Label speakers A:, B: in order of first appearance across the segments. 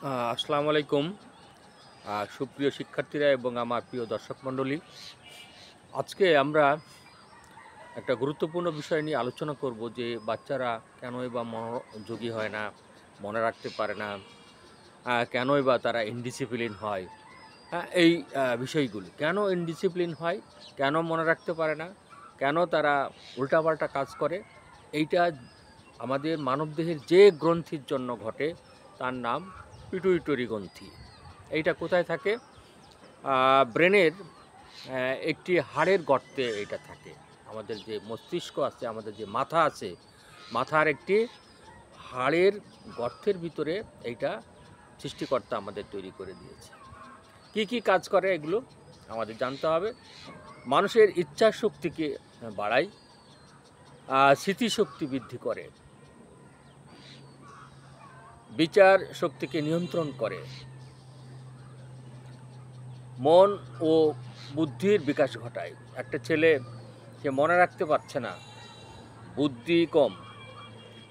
A: আসসালামু আলাইকুম। সুপ্রিয় শিক্ষার্থীরা এবং আমার প্রিয় দর্শক মণ্ডলী। আজকে আমরা একটা গুরুত্বপূর্ণ বিষয় নিয়ে আলোচনা করব যে বাচ্চারা কেনই বা মনোযোগী হয় না, মনে রাখতে পারে না, কেনই বা তারা ইনডিসিপ্লিন হয়। এই বিষয়গুলি। কেন ইনডিসিপ্লিন হয়? কেন মনে রাখতে পারে না? কেন তারা উল্টাপাল্টা কাজ করে? এইটা আমাদের মানবদেহের যে গ্রন্থির জন্য ঘটে তার নাম পিটুইটরি গ্রন্থি। এইটা কোথায় থাকে? ব্রেনের একটি হাড়ের গর্তে এটা থাকে। আমাদের যে মস্তিষ্ক আছে, আমাদের যে মাথা আছে, মাথার একটি হাড়ের গর্তের ভিতরে এইটা সৃষ্টিকর্তা আমাদের তৈরি করে দিয়েছে। কি, কি কাজ করে এগুলো আমাদের জানতে হবে। মানুষের ইচ্ছা শক্তিকে বাড়ায়, স্মৃতিশক্তি বৃদ্ধি করে, বিচার শক্তিকে নিয়ন্ত্রণ করে, মন ও বুদ্ধির বিকাশ ঘটায়। একটা ছেলে সে মনে রাখতে পারছে না, বুদ্ধি কম,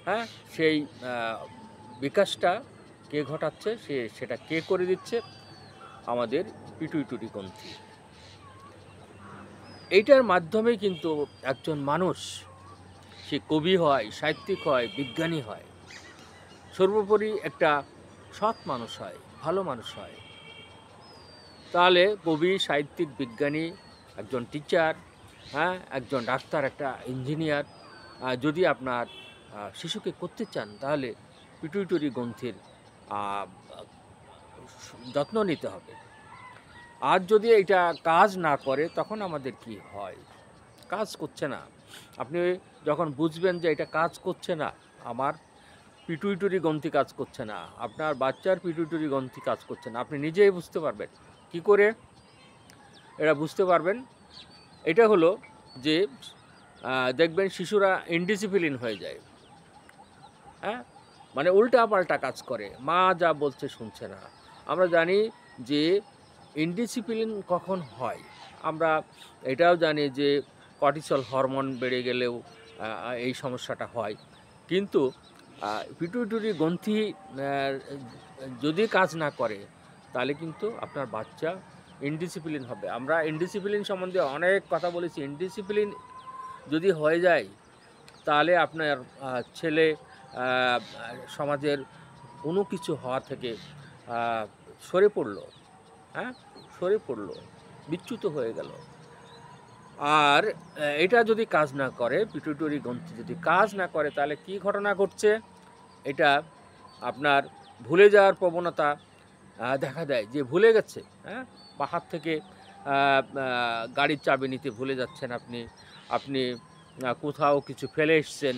A: হ্যাঁ? সেই বিকাশটা কে ঘটাচ্ছে? সেটা কে করে দিচ্ছে? আমাদের পিটুইটুরি গ্রন্থি। এইটার মাধ্যমেই কিন্তু একজন মানুষ সে কবি হয়, সাহিত্যিক হয়, বিজ্ঞানী হয়। সর্বোপরি একটা সৎ মানুষ হয়, ভালো মানুষ হয়। তাহলে কবি, সাহিত্যিক, বিজ্ঞানী, একজন টিচার, হ্যাঁ? একজন ডাক্তার, একটা ইঞ্জিনিয়ার যদি আপনার শিশুকে করতে চান তাহলে পিটুইটরি গ্রন্থির আ আ যত্ন নিতে হবে। আর যদি এটা কাজ না করে তখন আমাদের কি হয়? কাজ করছে না। আপনি যখন বুঝবেন যে এটা কাজ করছে না, আমার পিটুইটরি গ্রন্থি কাজ করছে না, আপনার বাচ্চার পিটুইটরি গ্রন্থি কাজ করছে না, আপনি নিজেই বুঝতে পারবেন। কি করে এটা বুঝতে পারবেন? এটা হলো যে দেখবেন শিশুরা ইনডিসিপ্লিন হয়ে যায়। হ্যাঁ? মানে উল্টাপাল্টা কাজ করে। মা যা বলছে শুনছে না। আমরা জানি যে ইনডিসিপ্লিন কখন হয়? আমরা এটাও জানি যে কর্টিসল হরমোন বেড়ে গেলেও আ আ এই সমস্যাটা হয়। কিন্তু পিটুইটরি গ্রন্থি যদি কাজ না করে তাহলে কিন্তু আপনার বাচ্চা ইনডিসিপ্লিন হবে। আমরা ইনডিসিপ্লিন সম্বন্ধে অনেক কথা বলেছি। ইনডিসিপ্লিন যদি হয়ে যায় তাহলে আপনার ছেলে আ আ সমাজের কোনো কিছু হওয়া থেকে আ সরে পড়ল, হ্যাঁ? সরে পড়ল, বিচ্যুত হয়ে গেল। আর এটা যদি কাজ না করে, পিটুইটরি গ্রন্থি যদি কাজ না করে তাহলে কি ঘটনা ঘটছে? এটা আপনার ভুলে যাওয়ার প্রবণতা দেখা দেয় যে ভুলে গেছে, হ্যাঁ? বা হাত থেকে আ আ গাড়ির চাবি নিতে ভুলে যাচ্ছেন আপনি। আপনি কোথাও কিছু ফেলে এসছেন,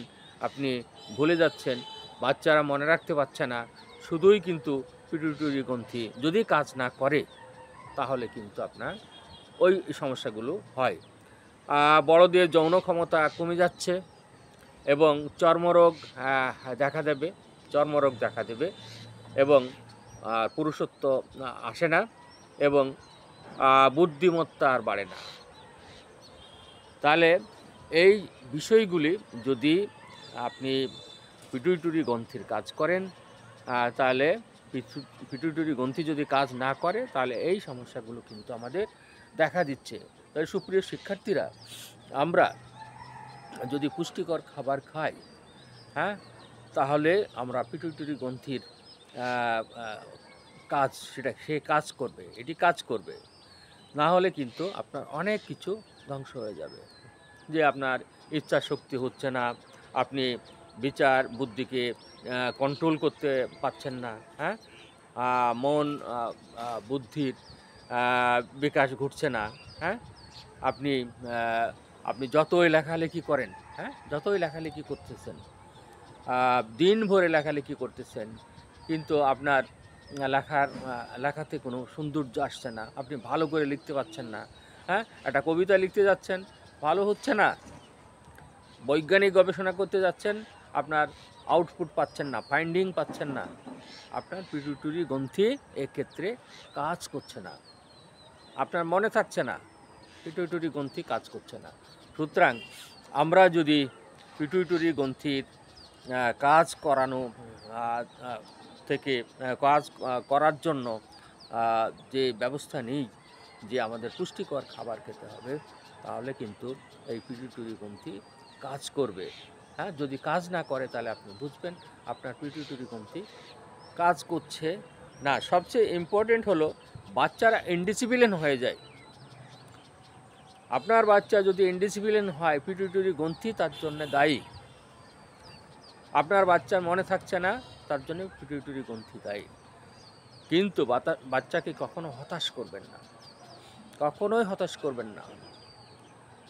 A: আপনি ভুলে যাচ্ছেন। বাচ্চারা মনে রাখতে পারছে না। শুধুই কিন্তু পিটুইটরি গ্রন্থি যদি কাজ না করে তাহলে কিন্তু আপনার ওই সমস্যাগুলো হয়। আ বড়দের যৌন ক্ষমতা কমে যাচ্ছে এবং চর্মরোগ দেখা দেবে, চর্মরোগ দেখা দেবে এবং পুরুষত্ব আসে না এবং বুদ্ধিমত্তা আর বাড়ে না। তাহলে এই বিষয়গুলি যদি আপনি পিটুইটরি গ্রন্থির কাজ করেন, তাহলে পিটুইটরি গ্রন্থি যদি কাজ না করে তাহলে এই সমস্যাগুলো কিন্তু আমাদের দেখা দিচ্ছে। তাই সুপ্রিয় শিক্ষার্থীরা, আমরা যদি পুষ্টিকর খাবার খাই, হ্যাঁ? তাহলে আমরা পিটুইটরি গ্রন্থির আ আ কাজ সে কাজ করবে, এটি কাজ করবে। না হলে কিন্তু আপনার অনেক কিছু ধ্বংস হয়ে যাবে। যে আপনার ইচ্ছাশক্তি হচ্ছে না, আপনি বিচার বুদ্ধিকে কন্ট্রোল করতে পারছেন না, হ্যাঁ? মন আ আ বুদ্ধির আ বিকাশ ঘটছে না, হ্যাঁ? আপনি আ আপনি যতই লেখালেখি করেন, হ্যাঁ? যতই লেখালেখি করতেছেন, দিন ভরে লেখালেখি করতেছেন, কিন্তু আপনার লেখাতে কোনো সৌন্দর্য আসছে না। আপনি ভালো করে লিখতে পারছেন না, হ্যাঁ? একটা কবিতা লিখতে যাচ্ছেন, ভালো হচ্ছে না। বৈজ্ঞানিক গবেষণা করতে যাচ্ছেন, আপনার আউটপুট পাচ্ছেন না, ফাইন্ডিং পাচ্ছেন না। আপনার পিটুইটরি গ্রন্থি এক্ষেত্রে কাজ করছে না। আপনার মনে থাকছে না, পিটুইটরি গ্রন্থি কাজ করছে না। সুতরাং আমরা যদি পিটুইটরি গ্রন্থির কাজ করানো আ আ থেকে কাজ করার জন্য যে ব্যবস্থা নেই, যে আমাদের পুষ্টিকর খাবার খেতে হবে, তাহলে কিন্তু এই পিটুইটুরি গ্রন্থি কাজ করবে। হ্যাঁ, যদি কাজ না করে তাহলে আপনি বুঝবেন আপনার পিটুইটুরি গ্রন্থি কাজ করছে না। সবচেয়ে ইম্পর্টেন্ট হলো বাচ্চারা ইনডিসিপ্লিন হয়ে যায়। আপনার বাচ্চা যদি ইনডিসিপ্লিন হয়, পিটুইটুরি গ্রন্থি তার জন্য দায়ী। আপনার বাচ্চার মনে থাকছে না, তার জন্য পিটুইটুরি গ্রন্থি দায়ী। কিন্তু বাচ্চাকে কখনো হতাশ করবেন না, কখনোই হতাশ করবেন না।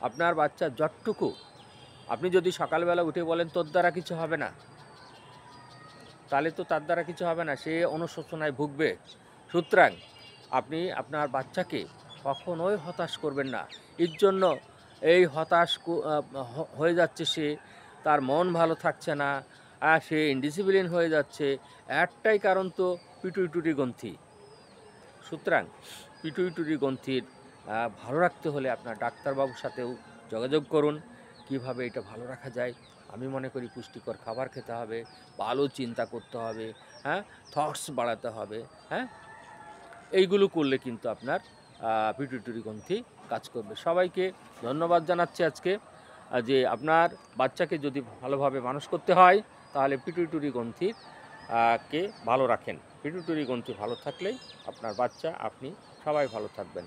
A: আপনার বাচ্চা যতটুকু, আপনি যদি সকালবেলা উঠে বলেন তোর দ্বারা কিছু হবে না, তাহলে তো তার দ্বারা কিছু হবে না, সে অনুশোচনায় ভুগবে। সুতরাং আপনি আপনার বাচ্চাকে কখনোই হতাশ করবেন না। এর জন্য এই হতাশ হয়ে যাচ্ছে সে, তার মন ভালো থাকছে না, সে ইনডিসিপ্লিন হয়ে যাচ্ছে, একটাই কারণ তো পিটুইটুরি গ্রন্থি। সুতরাং পিটুইটুরি গ্রন্থির ভালো রাখতে হলে আপনার ডাক্তারবাবুর সাথেও যোগাযোগ করুন। কিভাবে এটা ভালো রাখা যায়? আমি মনে করি পুষ্টিকর খাবার খেতে হবে, ভালো চিন্তা করতে হবে, হ্যাঁ, থটস বাড়াতে হবে, হ্যাঁ, এইগুলো করলে কিন্তু আপনার পিটুইটুরি গ্রন্থি কাজ করবে। সবাইকে ধন্যবাদ জানাচ্ছি আজকে, যে আপনার বাচ্চাকে যদি ভালোভাবে মানুষ করতে হয় তাহলে পিটুইটুরি গ্রন্থির কে ভালো রাখেন। পিটুইটুরি গ্রন্থি ভালো থাকলেই আপনার বাচ্চা, আপনি সবাই ভালো থাকবেন।